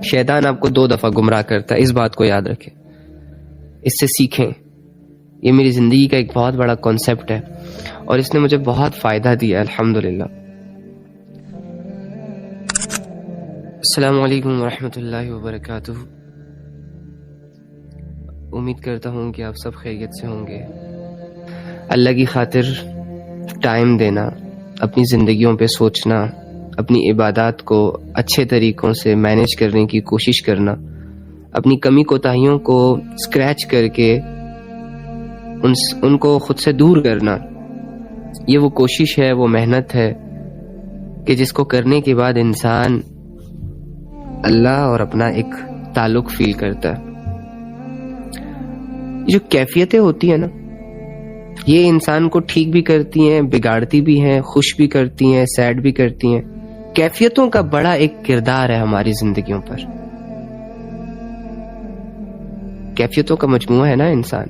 شیطان آپ کو 2 دفعہ گمراہ کرتا ہے، اس بات کو یاد رکھیں، اس سے سیکھیں۔ یہ میری زندگی کا ایک بہت بڑا کانسیپٹ ہے اور اس نے مجھے بہت فائدہ دیا الحمدللہ۔ السلام علیکم ورحمۃ اللہ وبرکاتہ۔ امید کرتا ہوں کہ آپ سب خیریت سے ہوں گے۔ اللہ کی خاطر ٹائم دینا، اپنی زندگیوں پہ سوچنا، اپنی عبادات کو اچھے طریقوں سے مینیج کرنے کی کوشش کرنا، اپنی کمی کوتاہیوں کو اسکریچ کر کے ان کو خود سے دور کرنا، یہ وہ کوشش ہے، وہ محنت ہے کہ جس کو کرنے کے بعد انسان اللہ اور اپنا ایک تعلق فیل کرتا ہے۔ جو کیفیتیں ہوتی ہیں نا، یہ انسان کو ٹھیک بھی کرتی ہیں، بگاڑتی بھی ہیں، خوش بھی کرتی ہیں، سیڈ بھی کرتی ہیں۔ کیفیتوں کا بڑا ایک کردار ہے ہماری زندگیوں پر۔ کیفیتوں کا مجموعہ ہے نا انسان۔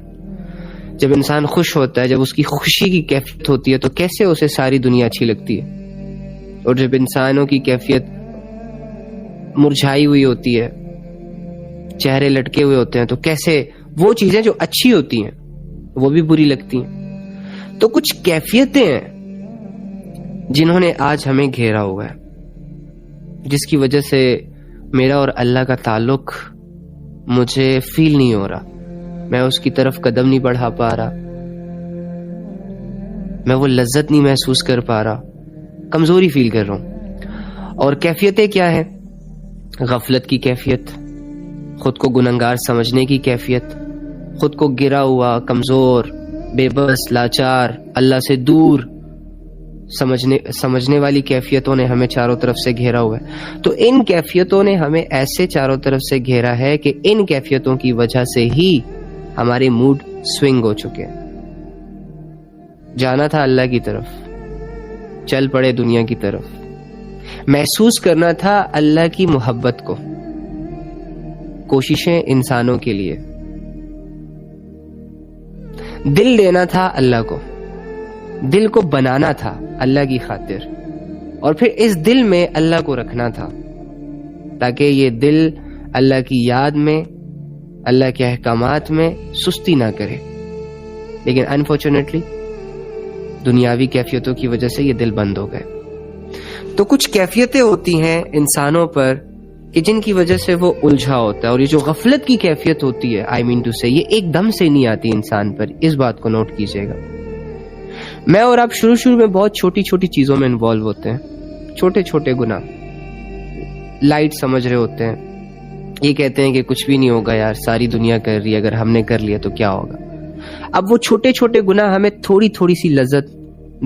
جب انسان خوش ہوتا ہے، جب اس کی خوشی کی کیفیت ہوتی ہے تو کیسے اسے ساری دنیا اچھی لگتی ہے، اور جب انسانوں کی کیفیت مرجھائی ہوئی ہوتی ہے، چہرے لٹکے ہوئے ہوتے ہیں، تو کیسے وہ چیزیں جو اچھی ہوتی ہیں وہ بھی بری لگتی ہیں۔ تو کچھ کیفیتیں ہیں جنہوں نے آج ہمیں گھیرا ہوا ہے، جس کی وجہ سے میرا اور اللہ کا تعلق مجھے فیل نہیں ہو رہا، میں اس کی طرف قدم نہیں بڑھا پا رہا، میں وہ لذت نہیں محسوس کر پا رہا، کمزوری فیل کر رہا ہوں۔ اور کیفیتیں کیا ہیں؟ غفلت کی کیفیت، خود کو گنہگار سمجھنے کی کیفیت، خود کو گرا ہوا، کمزور، بے بس، لاچار، اللہ سے دور سمجھنے والی کیفیتوں نے ہمیں چاروں طرف سے گھیرا ہوا ہے۔ تو ان کیفیتوں نے ہمیں ایسے چاروں طرف سے گھیرا ہے کہ ان کیفیتوں کی وجہ سے ہی ہمارے موڈ سوئنگ ہو چکے ہیں۔ جانا تھا اللہ کی طرف، چل پڑے دنیا کی طرف، محسوس کرنا تھا اللہ کی محبت کو، کوششیں انسانوں کے لیے، دل دینا تھا اللہ کو، دل کو بنانا تھا اللہ کی خاطر، اور پھر اس دل میں اللہ کو رکھنا تھا تاکہ یہ دل اللہ کی یاد میں، اللہ کے احکامات میں سستی نہ کرے۔ لیکن انفارچونیٹلی دنیاوی کیفیتوں کی وجہ سے یہ دل بند ہو گئے۔ تو کچھ کیفیتیں ہوتی ہیں انسانوں پر کہ جن کی وجہ سے وہ الجھا ہوتا ہے، اور یہ جو غفلت کی کیفیت ہوتی ہے، آئی مین ٹو سے، یہ ایک دم سے نہیں آتی انسان پر، اس بات کو نوٹ کیجئے گا۔ میں اور آپ شروع میں بہت چھوٹی چھوٹی چیزوں میں انوالو ہوتے ہیں، چھوٹے چھوٹے گناہ لائٹ سمجھ رہے ہوتے ہیں، یہ کہتے ہیں کہ کچھ بھی نہیں ہوگا یار، ساری دنیا کر رہی ہے، اگر ہم نے کر لیا تو کیا ہوگا۔ اب وہ چھوٹے چھوٹے گناہ ہمیں تھوڑی تھوڑی سی لذت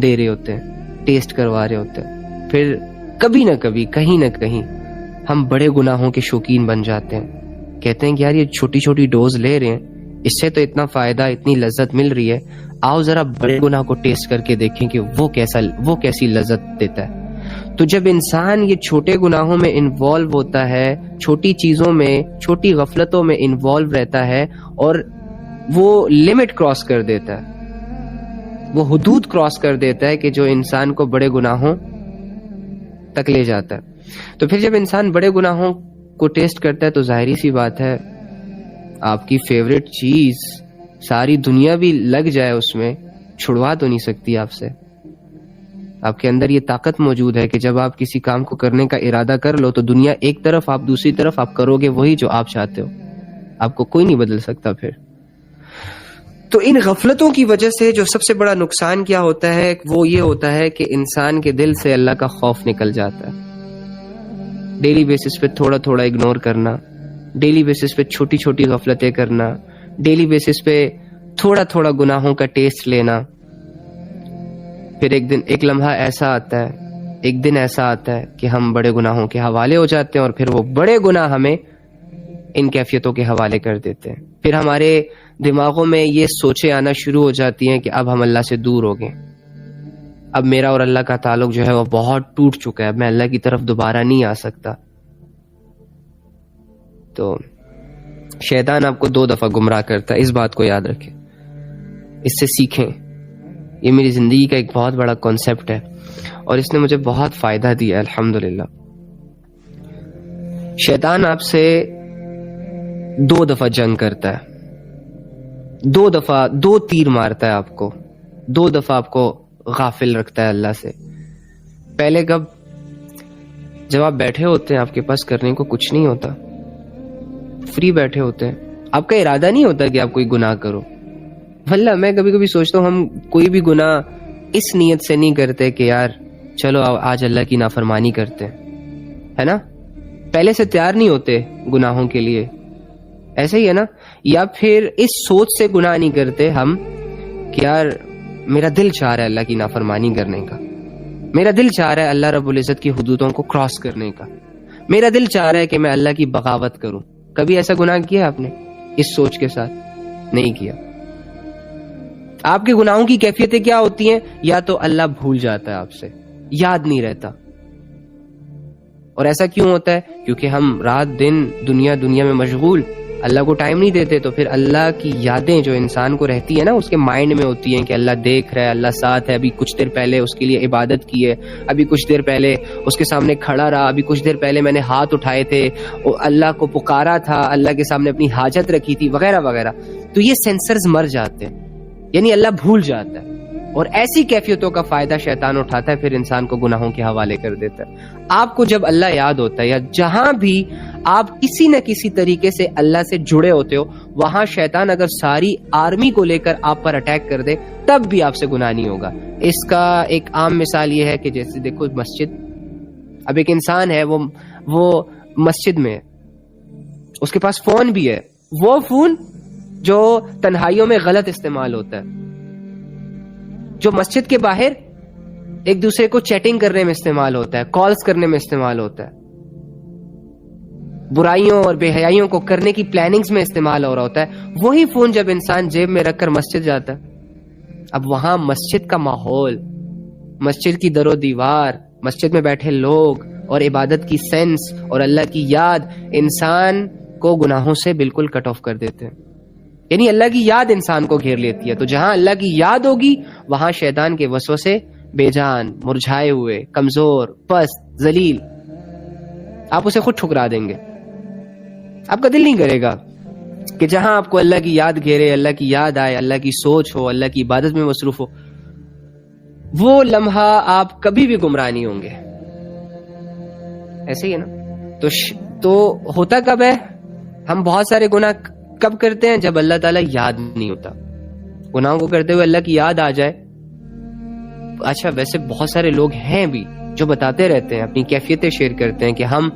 دے رہے ہوتے ہیں، ٹیسٹ کروا رہے ہوتے ہیں، پھر کبھی نہ کبھی کہیں نہ کہیں ہم بڑے گناہوں کے شوقین بن جاتے ہیں، کہتے ہیں کہ یار یہ چھوٹی چھوٹی ڈوز لے رہے ہیں، اس سے تو اتنا فائدہ، اتنی لذت مل رہی ہے، آؤ ذرا بڑے گناہ کو ٹیسٹ کر کے دیکھیں کہ وہ کیسی لذت دیتا ہے۔ تو جب انسان یہ چھوٹے گناہوں میں انوالو ہوتا ہے، چھوٹی چیزوں میں، چھوٹی غفلتوں میں انوالو رہتا ہے، اور وہ لمٹ کراس کر دیتا ہے، وہ حدود کراس کر دیتا ہے کہ جو انسان کو بڑے گناہوں تک لے جاتا ہے۔ تو پھر جب انسان بڑے گناہوں کو ٹیسٹ کرتا ہے تو ظاہری سی بات ہے، آپ کی فیوریٹ چیز ساری دنیا بھی لگ جائے اس میں، چھڑوا تو نہیں سکتی آپ سے۔ آپ کے اندر یہ طاقت موجود ہے کہ جب آپ کسی کام کو کرنے کا ارادہ کر لو تو دنیا ایک طرف، آپ دوسری طرف، آپ کرو گے وہی جو آپ چاہتے ہو، آپ کو کوئی نہیں بدل سکتا پھر۔ تو ان غفلتوں کی وجہ سے جو سب سے بڑا نقصان کیا ہوتا ہے وہ یہ ہوتا ہے کہ انسان کے دل سے اللہ کا خوف نکل جاتا ہے۔ ڈیلی بیسس پہ تھوڑا تھوڑا اگنور کرنا، ڈیلی بیسس پہ چھوٹی چھوٹی غفلتیں کرنا، ڈیلی بیسس پہ تھوڑا تھوڑا گناہوں کا ٹیسٹ لینا، پھر ایک لمحہ ایسا آتا ہے، ایک دن ایسا آتا ہے کہ ہم بڑے گناہوں کے حوالے ہو جاتے ہیں، اور پھر وہ بڑے گناہ ہمیں ان کیفیتوں کے حوالے کر دیتے ہیں۔ پھر ہمارے دماغوں میں یہ سوچیں آنا شروع ہو جاتی ہیں کہ اب ہم اللہ سے دور ہو گئے، اب میرا اور اللہ کا تعلق جو ہے وہ بہت ٹوٹ چکا ہے، اب میں اللہ کی طرف دوبارہ نہیں آ سکتا۔ تو شیطان آپ کو 2 دفعہ گمراہ کرتا ہے، اس بات کو یاد رکھیں، اس سے سیکھیں۔ یہ میری زندگی کا ایک بہت بڑا کانسیپٹ ہے اور اس نے مجھے بہت فائدہ دیا الحمدللہ۔ شیطان آپ سے 2 دفعہ جنگ کرتا ہے، 2 دفعہ 2 تیر مارتا ہے آپ کو، 2 دفعہ آپ کو غافل رکھتا ہے اللہ سے. پہلے کب؟ جب آپ بیٹھے ہوتے ہیں، آپ کے پاس کرنے کو کچھ نہیں ہوتا، فری بیٹھے ہوتے ہیں، آپ کا ارادہ نہیں ہوتا کہ آپ کوئی گناہ کرو. واللہ میں کبھی کبھی سوچتا ہوں ہم کوئی بھی گناہ اس نیت سے نہیں کرتے کہ یار چلو آج اللہ کی نافرمانی کرتے ہیں، ہے نا؟ پہلے سے تیار نہیں ہوتے گناہوں کے لیے، ایسے ہی ہے نا؟ یا پھر اس سوچ سے گناہ نہیں کرتے ہم کہ یار میرا دل چاہ رہا ہے اللہ کی نافرمانی کرنے کا، میرا دل چاہ رہا ہے اللہ رب العزت کی حدودوں کو کراس کرنے کا، میرا دل چاہ رہا ہے کہ میں اللہ کی بغاوت کروں. کبھی ایسا گناہ کیا آپ نے اس سوچ کے ساتھ؟ نہیں کیا. آپ کے گناہوں کی کیفیتیں کیا ہوتی ہیں؟ یا تو اللہ بھول جاتا ہے آپ سے، یاد نہیں رہتا. اور ایسا کیوں ہوتا ہے؟ کیونکہ ہم رات دن دنیا میں مشغول، اللہ کو ٹائم نہیں دیتے. تو پھر اللہ کی یادیں جو انسان کو رہتی ہے نا، اس کے مائنڈ میں ہوتی ہیں کہ اللہ دیکھ رہا ہے، اللہ ساتھ ہے. ابھی کچھ دیر پہلے اس کے لیے عبادت کی ہے، ابھی کچھ دیر پہلے اس کے سامنے کھڑا رہا، ابھی کچھ دیر پہلے میں نے ہاتھ اٹھائے تھے، اللہ کو پکارا تھا، اللہ کے سامنے اپنی حاجت رکھی تھی، وغیرہ وغیرہ. تو یہ سینسرز مر جاتے ہیں، یعنی اللہ بھول جاتا ہے. اور ایسی کیفیتوں کا فائدہ شیطان اٹھاتا ہے، پھر انسان کو گناہوں کے حوالے کر دیتا ہے. آپ کو جب اللہ یاد ہوتا ہے، یا جہاں بھی آپ کسی نہ کسی طریقے سے اللہ سے جڑے ہوتے ہو، وہاں شیطان اگر ساری آرمی کو لے کر آپ پر اٹیک کر دے تب بھی آپ سے گناہ نہیں ہوگا. اس کا ایک عام مثال یہ ہے کہ جیسے دیکھو مسجد، اب ایک انسان ہے، وہ مسجد میں ہے، اس کے پاس فون بھی ہے، وہ فون جو تنہائیوں میں غلط استعمال ہوتا ہے، جو مسجد کے باہر ایک دوسرے کو چیٹنگ کرنے میں استعمال ہوتا ہے، کالز کرنے میں استعمال ہوتا ہے، برائیوں اور بے حیائیوں کو کرنے کی پلاننگز میں استعمال ہو رہا ہوتا ہے. وہی فون جب انسان جیب میں رکھ کر مسجد جاتا ہے، اب وہاں مسجد کا ماحول، مسجد کی در و دیوار، مسجد میں بیٹھے لوگ اور عبادت کی سینس اور اللہ کی یاد انسان کو گناہوں سے بالکل کٹ آف کر دیتے ہیں. یعنی اللہ کی یاد انسان کو گھیر لیتی ہے. تو جہاں اللہ کی یاد ہوگی وہاں شیطان کے وسوسے بے جان، مرجھائے ہوئے، کمزور، پست، ذلیل، آپ اسے خود ٹھکرا دیں گے. آپ کا دل نہیں کرے گا کہ جہاں آپ کو اللہ کی یاد گھیرے، اللہ کی یاد آئے، اللہ کی سوچ ہو، اللہ کی عبادت میں مصروف ہو، وہ لمحہ آپ کبھی بھی گمراہ نہیں ہوں گے. ایسے ہی ہے نا؟ تو ہوتا کب ہے؟ ہم بہت سارے گناہ کب کرتے ہیں؟ جب اللہ تعالیٰ یاد نہیں ہوتا. گناہوں کو کرتے ہوئے اللہ کی یاد آ جائے. اچھا ویسے بہت سارے لوگ ہیں بھی جو بتاتے رہتے ہیں، اپنی کیفیتیں شیئر کرتے ہیں کہ ہم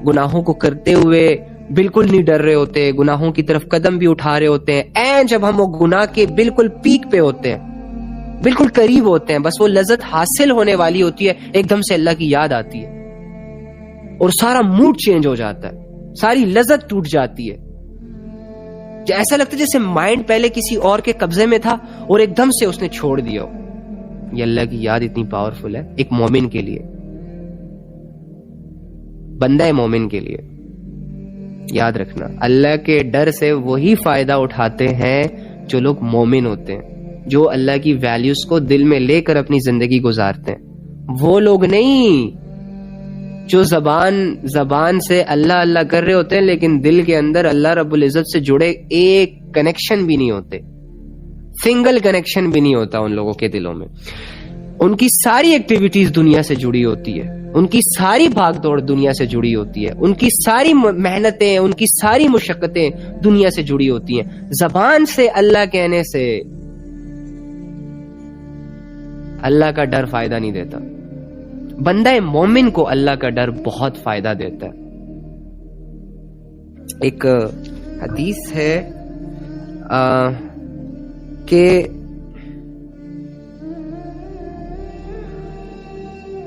گناہوں کو کرتے ہوئے بالکل نہیں ڈر رہے ہوتے، گناہوں کی طرف قدم بھی اٹھا رہے ہوتے ہیں، جب ہم وہ گناہ کے بالکل پیک پہ ہوتے ہیں، بالکل قریب ہوتے ہیں، بس وہ لذت حاصل ہونے والی ہوتی ہے، ایک دم سے اللہ کی یاد آتی ہے اور سارا موڈ چینج ہو جاتا ہے، ساری لذت ٹوٹ جاتی ہے. ایسا لگتا ہے جیسے مائنڈ پہلے کسی اور کے قبضے میں تھا اور ایک دم سے اس نے چھوڑ دیا ہو. یہ اللہ کی یاد اتنی پاورفل ہے ایک مومن کے لیے، بندہ مومن کے لیے. یاد رکھنا، اللہ کے ڈر سے وہی فائدہ اٹھاتے ہیں جو لوگ مومن ہوتے ہیں، جو اللہ کی ویلیوز کو دل میں لے کر اپنی زندگی گزارتے ہیں. وہ لوگ نہیں جو زبان سے اللہ اللہ کر رہے ہوتے ہیں لیکن دل کے اندر اللہ رب العزت سے جڑے ایک کنیکشن بھی نہیں ہوتے، سنگل کنیکشن بھی نہیں ہوتا ان لوگوں کے دلوں میں. ان کی ساری ایکٹیویٹیز دنیا سے جڑی ہوتی ہے، ان کی ساری بھاگ دوڑ دنیا سے جڑی ہوتی ہے، ان کی ساری محنتیں، ان کی ساری مشقتیں دنیا سے جڑی ہوتی ہیں. زبان سے اللہ کہنے سے اللہ کا ڈر فائدہ نہیں دیتا. بندہ مومن کو اللہ کا ڈر بہت فائدہ دیتا ہے. ایک حدیث ہے کہ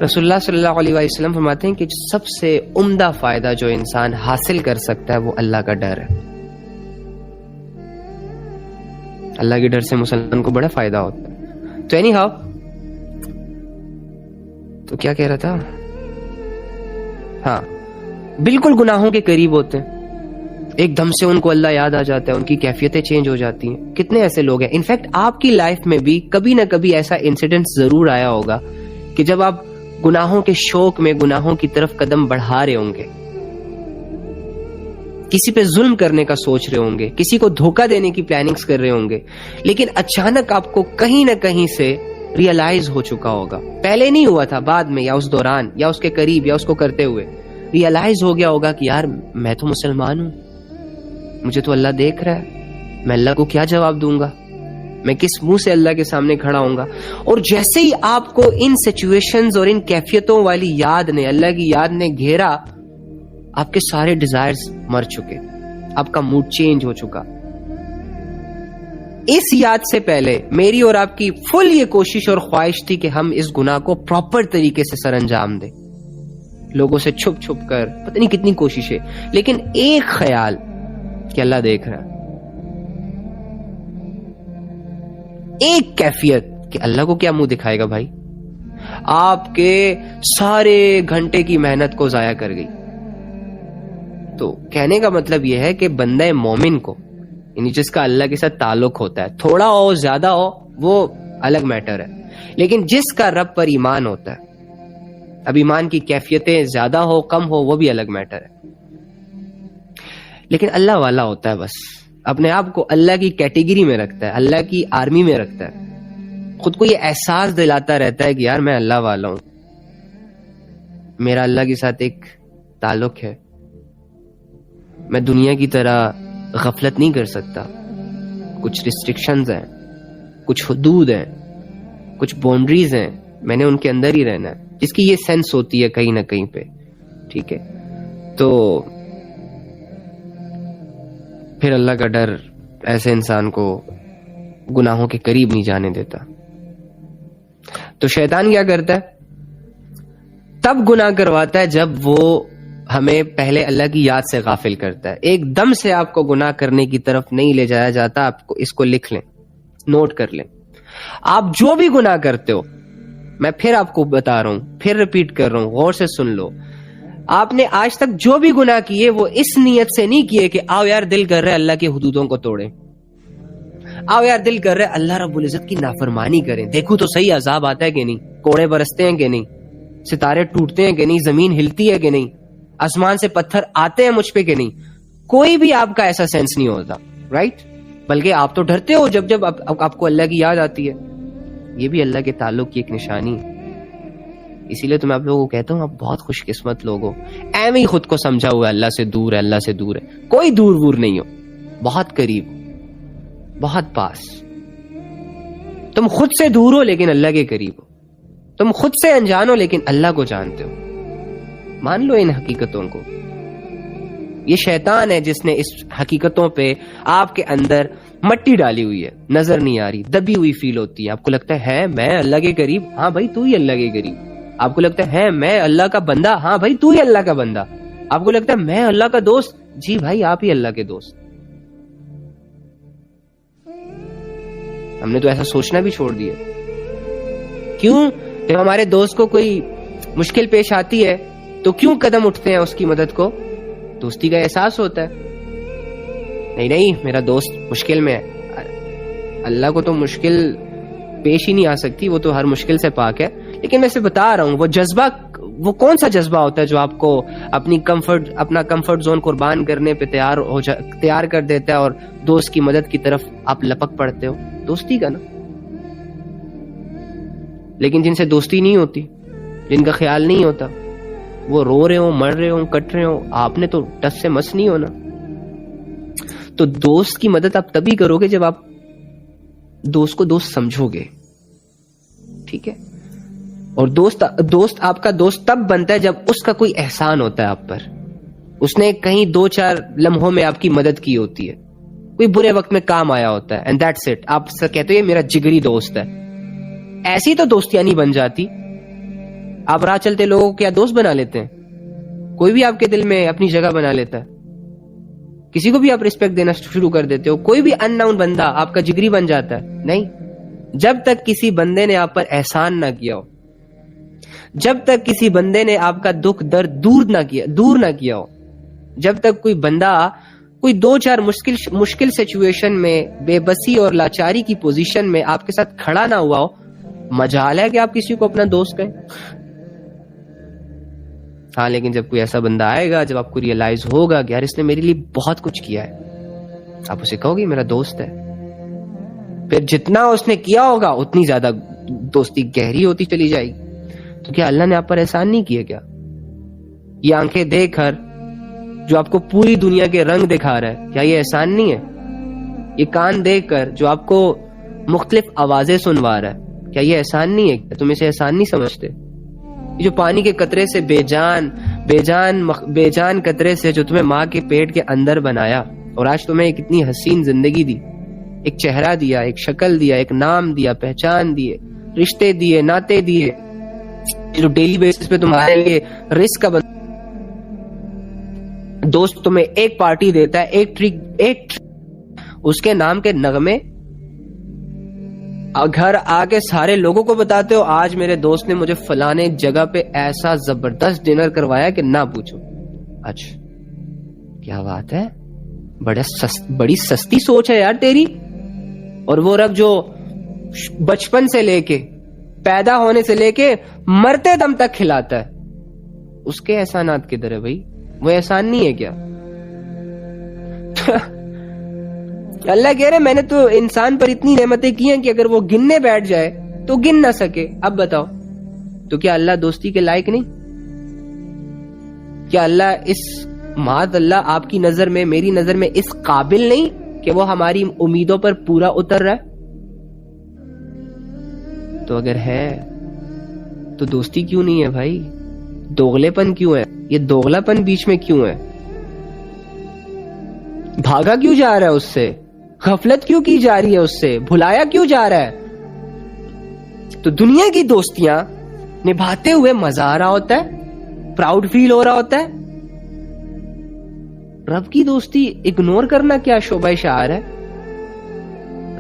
رسول اللہ صلی اللہ علیہ وسلم فرماتے ہیں کہ سب سے عمدہ فائدہ جو انسان حاصل کر سکتا ہے وہ اللہ کا ڈر ہے. اللہ کے ڈر سے مسلمان کو بڑا فائدہ ہوتا ہے. تو اینی ہاؤ، تو کیا کہہ رہا تھا؟ ہاں، بالکل گناہوں کے قریب ہوتے ہیں، ایک دم سے ان کو اللہ یاد آ جاتا ہے، ان کی کیفیتیں چینج ہو جاتی ہیں. کتنے ایسے لوگ ہیں، انفیکٹ آپ کی لائف میں بھی کبھی نہ کبھی ایسا انسیڈنٹ ضرور آیا ہوگا کہ جب آپ گناہوں کے شوق میں گناہوں کی طرف قدم بڑھا رہے ہوں گے کسی پہ ظلم کرنے کا سوچ رہے ہوں گے, کسی کو دھوکہ دینے کی پلاننگز کر رہے ہوں گے, لیکن اچانک آپ کو کہیں نہ کہیں سے ریئلائز ہو چکا ہوگا, پہلے نہیں ہوا تھا, بعد میں یا اس دوران یا اس کے قریب یا اس کو کرتے ہوئے ریئلائز ہو گیا ہوگا کہ یار میں تو مسلمان ہوں, مجھے تو اللہ دیکھ رہا ہے, میں اللہ کو کیا جواب دوں گا, میں کس منہ سے اللہ کے سامنے کھڑا ہوں گا. اور جیسے ہی آپ کو ان سچویشنز اور ان کیفیتوں والی یاد نے, اللہ کی یاد نے گھیرا, آپ کے سارے ڈیزائرز مر چکے, آپ کا موڈ چینج ہو چکا. اس یاد سے پہلے میری اور آپ کی فل یہ کوشش اور خواہش تھی کہ ہم اس گناہ کو پراپر طریقے سے سر انجام دیں, لوگوں سے چھپ چھپ کر, پتہ نہیں کتنی کوششیں, لیکن ایک خیال کہ اللہ دیکھ رہا ہے, ایک کیفیت کہ اللہ کو کیا منہ دکھائے گا بھائی, آپ کے سارے گھنٹے کی محنت کو ضائع کر گئی. تو کہنے کا مطلب یہ ہے کہ بندہ مومن کو, یعنی جس کا اللہ کے ساتھ تعلق ہوتا ہے, تھوڑا ہو زیادہ ہو وہ الگ میٹر ہے, لیکن جس کا رب پر ایمان ہوتا ہے, اب ایمان کی کیفیتیں زیادہ ہو کم ہو وہ بھی الگ میٹر ہے, لیکن اللہ والا ہوتا ہے, بس اپنے آپ کو اللہ کی کیٹیگری میں رکھتا ہے, اللہ کی آرمی میں رکھتا ہے, خود کو یہ احساس دلاتا رہتا ہے کہ یار میں اللہ والا ہوں, میرا اللہ کے ساتھ ایک تعلق ہے, میں دنیا کی طرح غفلت نہیں کر سکتا, کچھ ریسٹرکشنز ہیں, کچھ حدود ہیں, کچھ باؤنڈریز ہیں, میں نے ان کے اندر ہی رہنا ہے, جس کی یہ سینس ہوتی ہے کہیں نہ کہیں پہ. ٹھیک ہے, تو پھر اللہ کا ڈر ایسے انسان کو گناہوں کے قریب نہیں جانے دیتا. تو شیطان کیا کرتا ہے, تب گناہ کرواتا ہے جب وہ ہمیں پہلے اللہ کی یاد سے غافل کرتا ہے. ایک دم سے آپ کو گناہ کرنے کی طرف نہیں لے جایا جاتا, آپ کو اس کو لکھ لیں, نوٹ کر لیں. آپ جو بھی گناہ کرتے ہو, میں پھر آپ کو بتا رہا ہوں, پھر ریپیٹ کر رہا ہوں, غور سے سن لو. آپ نے آج تک جو بھی گناہ کیے وہ اس نیت سے نہیں کیے کہ آؤ یار دل کر رہے اللہ کی حدودوں کو توڑیں, آؤ یار دل کر رہے اللہ رب العزت کی نافرمانی کریں, دیکھو تو صحیح عذاب آتا ہے کہ نہیں, کوڑے برستے ہیں کہ نہیں, ستارے ٹوٹتے ہیں کہ نہیں, زمین ہلتی ہے کہ نہیں, آسمان سے پتھر آتے ہیں مجھ پہ کہ نہیں. کوئی بھی آپ کا ایسا سینس نہیں ہوتا, رائٹ, بلکہ آپ تو ڈرتے ہو جب جب آپ کو اللہ کی یاد آتی ہے. یہ بھی اللہ کے تعلق کی ایک نشانی ہے. اسی لیے تو میں آپ لوگوں کو کہتا ہوں آپ بہت خوش قسمت لوگ ہو, ایویں خود کو سمجھا ہوا اللہ سے دور ہے, اللہ سے دور ہے. کوئی دور وور نہیں ہو, بہت قریب, بہت پاس. تم خود سے دور ہو لیکن اللہ کے قریب ہو, تم خود سے انجان ہو لیکن اللہ کو جانتے ہو. مان لو ان حقیقتوں کو. یہ شیطان ہے جس نے اس حقیقتوں پہ آپ کے اندر مٹی ڈالی ہوئی ہے, نظر نہیں آ رہی, دبی ہوئی فیل ہوتی ہے. آپ کو لگتا ہے میں اللہ کے قریب, ہاں بھائی تو ہی اللہ کے قریب. آپ کو لگتا ہے میں اللہ کا بندہ, ہاں بھائی تو ہی اللہ کا بندہ. آپ کو لگتا ہے میں اللہ کا دوست, جی بھائی آپ ہی اللہ کے دوست. ہم نے تو ایسا سوچنا بھی چھوڑ دیا. کیوں؟ جب ہمارے دوست کو کوئی مشکل پیش آتی ہے تو کیوں قدم اٹھتے ہیں اس کی مدد کو؟ دوستی کا احساس ہوتا ہے. نہیں میرا دوست مشکل میں ہے, اللہ کو تو مشکل پیش ہی نہیں آ سکتی, وہ تو ہر مشکل سے پاک ہے. لیکن میں سے بتا رہا ہوں وہ جذبہ, وہ کون سا جذبہ ہوتا ہے جو آپ کو اپنا کمفرٹ زون قربان کرنے پہ تیار کر دیتا ہے اور دوست کی مدد کی طرف آپ لپک پڑتے ہو؟ دوستی کا نا. لیکن جن سے دوستی نہیں ہوتی, جن کا خیال نہیں ہوتا, وہ رو رہے ہوں, مر رہے ہوں, کٹ رہے ہوں, آپ نے تو ٹس سے مس نہیں ہونا. تو دوست کی مدد آپ تبھی کرو گے جب آپ دوست کو دوست سمجھو گے. ٹھیک ہے, اور دوست آپ کا دوست تب بنتا ہے جب اس کا کوئی احسان ہوتا ہے آپ پر, اس نے کہیں 2-4 لمحوں میں آپ کی مدد کی ہوتی ہے, کوئی برے وقت میں کام آیا ہوتا ہے, اینڈ دیٹس اٹ. آپ سے کہتے ہو یہ میرا جگری دوست ہے. ایسی تو دوستیاں نہیں بن جاتی. آپ راہ چلتے لوگوں کو کیا دوست بنا لیتے ہیں؟ کوئی بھی آپ کے دل میں اپنی جگہ بنا لیتا ہے, کسی کو بھی آپ رسپیکٹ دینا شروع کر دیتے ہو. کوئی بھی ان نون بندہ آپ کا جگری بن جاتا ہے؟ نہیں. جب تک کسی بندے نے آپ پر احسان نہ کیا ہو, جب تک کسی بندے نے آپ کا دکھ درد دور نہ کیا ہو, جب تک کوئی بندہ کوئی 2-4 مشکل سچویشن میں بے بسی اور لاچاری کی پوزیشن میں آپ کے ساتھ کھڑا نہ ہوا ہو, مجال ہے کہ آپ کسی کو اپنا دوست کہیں. ہاں لیکن جب کوئی ایسا بندہ آئے گا، جب آپ کو ریئلائز ہوگا کہ یار اس نے میرے لیے بہت کچھ کیا ہے، آپ اسے کہو گے میرا دوست ہے. پھر جتنا اس نے کیا ہوگا اتنی زیادہ دوستی گہری ہوتی چلی جائے گی. تو کیا اللہ نے آپ پر احسان نہیں کیا؟ کیا یہ آنکھیں دیکھ کر جو آپ کو پوری دنیا کے رنگ دکھا رہا ہے، کیا یہ احسان نہیں ہے؟ یہ کان دیکھ کر جو آپ کو مختلف آوازیں سنوا رہا ہے، کیا یہ احسان نہیں ہے؟ تم اسے احسان نہیں سمجھتے؟ یہ جو پانی کے قطرے سے بے جان قطرے سے جو تمہیں ماں کے پیٹ کے اندر بنایا اور آج تمہیں ایک اتنی حسین زندگی دی، ایک چہرہ دیا، ایک شکل دیا، ایک نام دیا، پہچان دیے، رشتے دیے، ناطے دیے، جو ڈیلی بیسس پہ تمہارے لیے رزق کا دوست تمہیں ایک پارٹی دیتا ہے، ایک اس کے نام کے نغمے گھر آ کے سارے لوگوں کو بتاتے ہو آج میرے دوست نے مجھے فلانے جگہ پہ ایسا زبردست ڈنر کروایا کہ نہ پوچھو. اچھا کیا بات ہے، بڑی سستی سوچ ہے یار تیری. اور وہ رب جو بچپن سے لے کے پیدا ہونے سے لے کے مرتے دم تک کھلاتا ہے، اس کے احسانات کدھر ہے بھائی؟ وہ احسان نہیں ہے کیا؟ اللہ کہہ رہے میں نے تو انسان پر اتنی نعمتیں کی ہیں کہ اگر وہ گننے بیٹھ جائے تو گن نہ سکے. اب بتاؤ تو کیا اللہ دوستی کے لائق نہیں؟ کیا اللہ معاذ اللہ آپ کی نظر میں، میری نظر میں اس قابل نہیں کہ وہ ہماری امیدوں پر پورا اتر رہا ہے؟ تو اگر ہے تو دوستی کیوں نہیں ہے بھائی؟ دوغلے پن کیوں ہے؟ یہ دوغلا پن بیچ میں کیوں ہے؟ بھاگا کیوں جا رہا ہے اس سے؟ غفلت کیوں کی جا رہی ہے اس سے؟ بھلایا کیوں جا رہا ہے؟ تو دنیا کی دوستیاں نبھاتے ہوئے مزہ آ رہا ہوتا ہے، پراؤڈ فیل ہو رہا ہوتا ہے. رب کی دوستی اگنور کرنا کیا شعبہ شعار ہے؟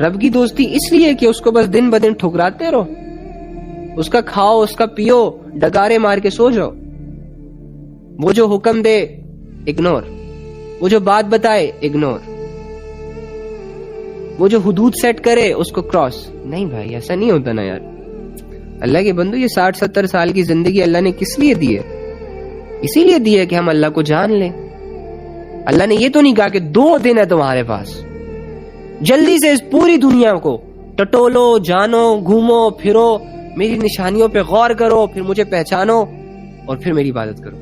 رب کی دوستی اس لیے کہ اس کو بس دن بدن ٹھکراتے رہو، اس کا کھاؤ، اس کا پیو، ڈکارے مار کے سو جاؤ. وہ جو حکم دے اگنور، وہ جو بات بتائے اگنور، وہ جو حدود سیٹ کرے اس کو کراس. نہیں بھائی ایسا نہیں ہوتا نا یار. اللہ کے بندو یہ 60-70 سال کی زندگی اللہ نے کس لیے دی ہے؟ اسی لیے دی ہے کہ ہم اللہ کو جان لیں. اللہ نے یہ تو نہیں کہا کہ 2 دن ہے تمہارے پاس، جلدی سے اس پوری دنیا کو ٹٹولو، جانو، گھومو پھرو، میری نشانیوں پہ غور کرو، پھر مجھے پہچانو اور پھر میری عبادت کرو.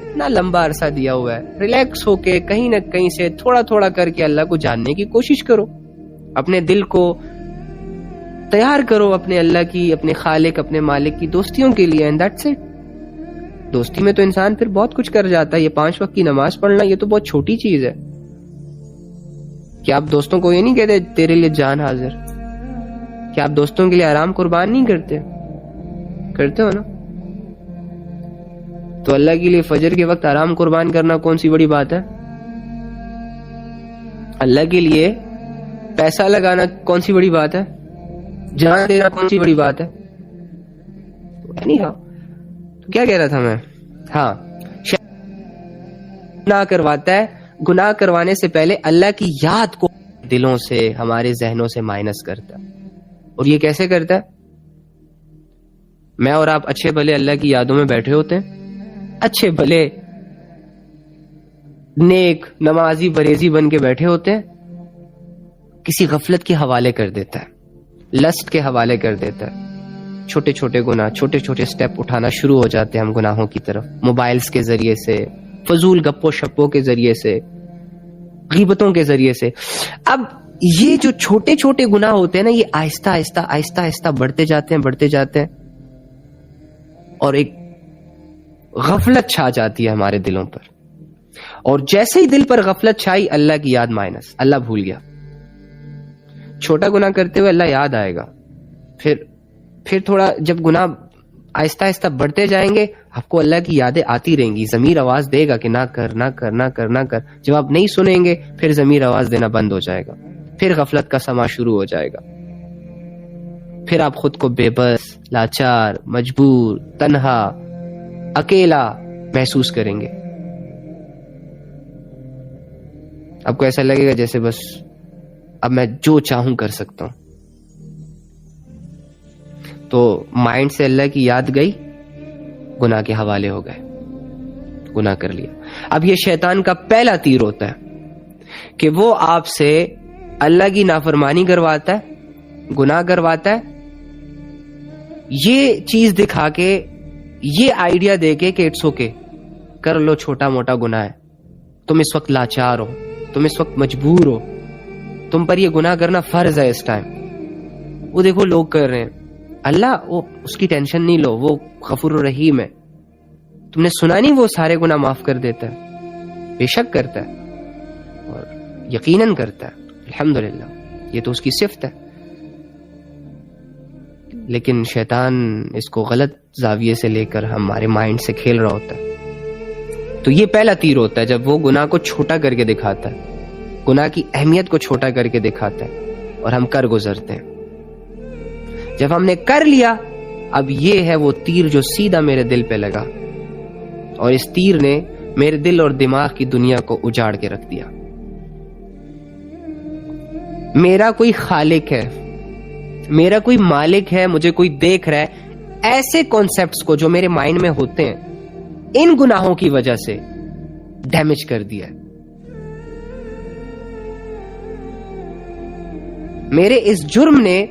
اتنا لمبا عرصہ دیا ہوا ہے. ریلیکس ہو کے کہیں نہ کہیں سے تھوڑا تھوڑا کر کے اللہ کو جاننے کی کوشش کرو، اپنے دل کو تیار کرو اپنے اللہ کی، اپنے خالق، اپنے مالک کی دوستیوں کے لیے. And that's it. دوستی میں تو انسان پھر بہت کچھ کر جاتا ہے. یہ 5 وقت کی نماز پڑھنا یہ تو بہت چھوٹی چیز ہے. کیا آپ دوستوں کو یہ نہیں کہتے تیرے لیے جان حاضر؟ کیا آپ دوستوں کے لیے آرام قربان نہیں کرتے؟ کرتے ہو نا. تو اللہ کے لیے فجر کے وقت آرام قربان کرنا کون سی بڑی بات ہے؟ اللہ کے لیے پیسہ لگانا کون سی بڑی بات ہے؟ جان دینا کون سی بڑی بات ہے؟ تو کیا کہہ رہا تھا میں؟ ہاں، گناہ کرواتا ہے. گناہ کروانے سے پہلے اللہ کی یاد کو دلوں سے، ہمارے ذہنوں سے مائنس کرتا ہے. اور یہ کیسے کرتا ہے؟ میں اور آپ اچھے بھلے اللہ کی یادوں میں بیٹھے ہوتے ہیں، اچھے بھلے نیک نمازی پرہیزی بن کے بیٹھے ہوتے ہیں، کسی غفلت کے حوالے کر دیتا ہے، لسٹ کے حوالے کر دیتا ہے. چھوٹے چھوٹے گناہ، چھوٹے چھوٹے سٹیپ اٹھانا شروع ہو جاتے ہیں ہم گناہوں کی طرف، موبائلز کے ذریعے سے، فضول گپوں شپوں کے ذریعے سے، غیبتوں کے ذریعے سے. اب یہ جو چھوٹے چھوٹے گناہ ہوتے ہیں نا، یہ آہستہ آہستہ آہستہ آہستہ بڑھتے جاتے ہیں اور ایک غفلت چھا جاتی ہے ہمارے دلوں پر. اور جیسے ہی دل پر غفلت چھائی، اللہ کی یاد مائنس، اللہ بھول گیا. چھوٹا گناہ کرتے ہوئے اللہ یاد آئے گا. پھر تھوڑا جب گناہ آہستہ آہستہ بڑھتے جائیں گے، آپ کو اللہ کی یادیں آتی رہیں گی. ضمیر آواز دے گا کہ نہ کر نہ کر نہ کر نہ کر. جب آپ نہیں سنیں گے پھر ضمیر آواز دینا بند ہو جائے گا، پھر غفلت کا سما شروع ہو جائے گا. پھر آپ خود کو بے بس، لاچار، مجبور، تنہا، اکیلا محسوس کریں گے. آپ کو ایسا لگے گا جیسے بس اب میں جو چاہوں کر سکتا ہوں. تو مائنڈ سے اللہ کی یاد گئی، گناہ کے حوالے ہو گئے. گناہ کر لیا. اب یہ شیطان کا پہلا تیر ہوتا ہے کہ وہ آپ سے اللہ کی نافرمانی کرواتا ہے, گناہ کرواتا ہے, یہ چیز دکھا کے, یہ آئیڈیا دے کے کہ اٹس اوکے, کر لو, چھوٹا موٹا گناہ ہے, تم اس وقت لاچار ہو, تم اس وقت مجبور ہو, تم پر یہ گناہ کرنا فرض ہے اس ٹائم. وہ دیکھو لوگ کر رہے ہیں, اللہ وہ اس کی ٹینشن نہیں لو, وہ غفور الرحیم ہے. تم نے سنا نہیں وہ سارے گناہ معاف کر دیتا ہے؟ بے شک کرتا ہے اور یقیناً کرتا ہے, الحمدللہ, یہ تو اس کی صفت ہے. لیکن شیطان اس کو غلط زاویے سے لے کر ہمارے مائنڈ سے کھیل رہا ہوتا ہے. تو یہ پہلا تیر ہوتا ہے جب وہ گناہ کو چھوٹا کر کے دکھاتا ہے, گناہ کی اہمیت کو چھوٹا کر کے دکھاتا ہے اور ہم کر گزرتے ہیں. جب ہم نے کر لیا, اب یہ ہے وہ تیر جو سیدھا میرے دل پہ لگا, اور اس تیر نے میرے دل اور دماغ کی دنیا کو اجاڑ کے رکھ دیا. میرا کوئی خالق ہے, میرا کوئی مالک ہے, مجھے کوئی دیکھ رہا ہے, ایسے کانسیپٹس کو جو میرے مائنڈ میں ہوتے ہیں ان گناہوں کی وجہ سے ڈیمیج کر دیا ہے. میرے اس جرم نے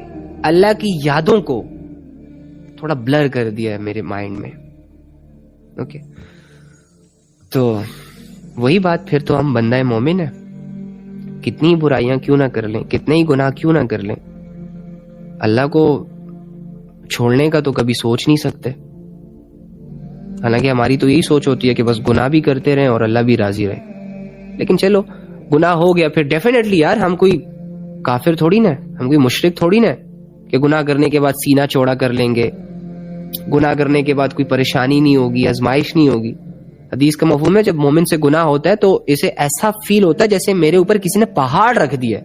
اللہ کی یادوں کو تھوڑا بلر کر دیا ہے میرے مائنڈ میں. اوکے, تو وہی بات, پھر تو ہم بندہ مومن ہیں, کتنی برائیاں کیوں نہ کر لیں, کتنے ہی گناہ کیوں نہ کر لیں, اللہ کو چھوڑنے کا تو کبھی سوچ نہیں سکتے. حالانکہ ہماری تو یہی سوچ ہوتی ہے کہ بس گناہ بھی کرتے رہیں اور اللہ بھی راضی رہے. لیکن چلو گناہ ہو گیا, پھر ڈیفینیٹلی یار ہم کوئی کافر تھوڑی نا, ہم کوئی مشرک تھوڑی نا کہ گناہ کرنے کے بعد سینہ چوڑا کر لیں گے, گناہ کرنے کے بعد کوئی پریشانی نہیں ہوگی, آزمائش نہیں ہوگی. حدیث کا مفہوم ہے جب مومن سے گناہ ہوتا ہے تو اسے ایسا فیل ہوتا ہے جیسے میرے اوپر کسی نے پہاڑ رکھ دیا,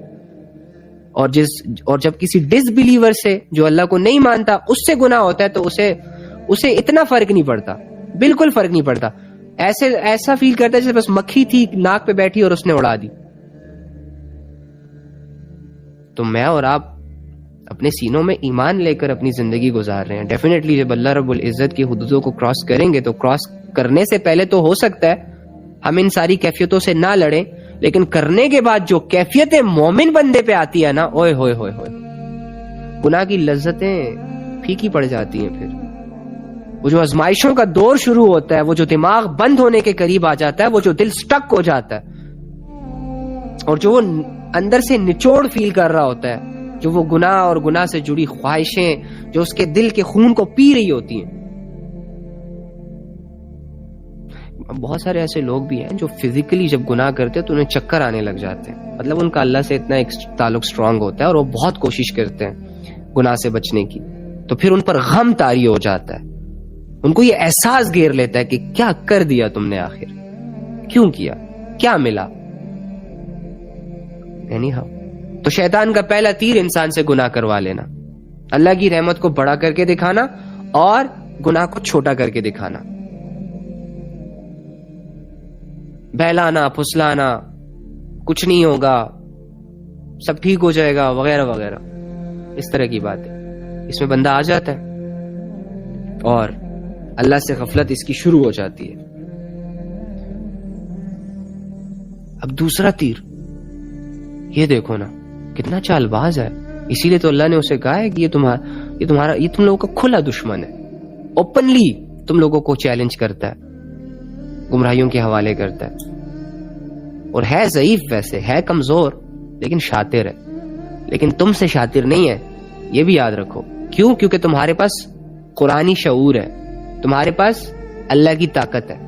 اور جب کسی ڈس بلیور سے جو اللہ کو نہیں مانتا اس سے گناہ ہوتا ہے تو اسے اتنا فرق نہیں پڑتا, بالکل فرق نہیں پڑتا. ایسا فیل کرتا ہے جیسے بس مکھی تھی ناک پہ بیٹھی اور اس نے اڑا دی. تو میں اور آپ اپنے سینوں میں ایمان لے کر اپنی زندگی گزار رہے ہیں. ڈیفینیٹلی جب اللہ رب العزت کی حدودوں کو کراس کریں گے تو کراس کرنے سے پہلے تو ہو سکتا ہے ہم ان ساری کیفیتوں سے نہ لڑیں, لیکن کرنے کے بعد جو کیفیت مومن بندے پہ آتی ہے نا, اوئے ہوئے ہوئے ہوئے, گناہ کی لذتیں پھیکی پڑ جاتی ہیں. پھر وہ جو آزمائشوں کا دور شروع ہوتا ہے, وہ جو دماغ بند ہونے کے قریب آ جاتا ہے, وہ جو دل سٹک ہو جاتا ہے, اور جو وہ اندر سے نچوڑ فیل کر رہا ہوتا ہے, جو وہ گناہ اور گناہ سے جڑی خواہشیں جو اس کے دل کے خون کو پی رہی ہوتی ہیں. بہت سارے ایسے لوگ بھی ہیں جو فزیکلی جب گناہ کرتے ہیں تو انہیں چکر آنے لگ جاتے ہیں, مطلب ان کا اللہ سے اتنا ایک تعلق سٹرونگ ہوتا ہے اور وہ بہت کوشش کرتے ہیں گناہ سے بچنے کی, تو پھر ان پر غم طاری ہو جاتا ہے, ان کو یہ احساس گھیر لیتا ہے کہ کیا کر دیا تم نے, آخر کیوں کیا, کیا ملا. تو شیطان کا پہلا تیر انسان سے گناہ کروا لینا, اللہ کی رحمت کو بڑا کر کے دکھانا اور گناہ کو چھوٹا کر کے دکھانا, بہلانا پھسلانا, کچھ نہیں ہوگا, سب ٹھیک ہو جائے گا وغیرہ وغیرہ, اس طرح کی بات ہے. اس میں بندہ آ جاتا ہے اور اللہ سے غفلت اس کی شروع ہو جاتی ہے. اب دوسرا تیر, یہ دیکھو نا کتنا چال باز ہے. اسی لیے تو اللہ نے اسے کہا ہے کہ یہ تم لوگوں کا کھلا دشمن ہے, اوپنلی تم لوگوں کو چیلنج کرتا ہے, گمراہیوں کے حوالے کرتا ہے, اور ہے ضعیف, ویسے ہے کمزور لیکن شاطر ہے. لیکن تم سے شاطر نہیں ہے, یہ بھی یاد رکھو. کیوں؟ کیونکہ تمہارے پاس قرآنی شعور ہے, تمہارے پاس اللہ کی طاقت ہے,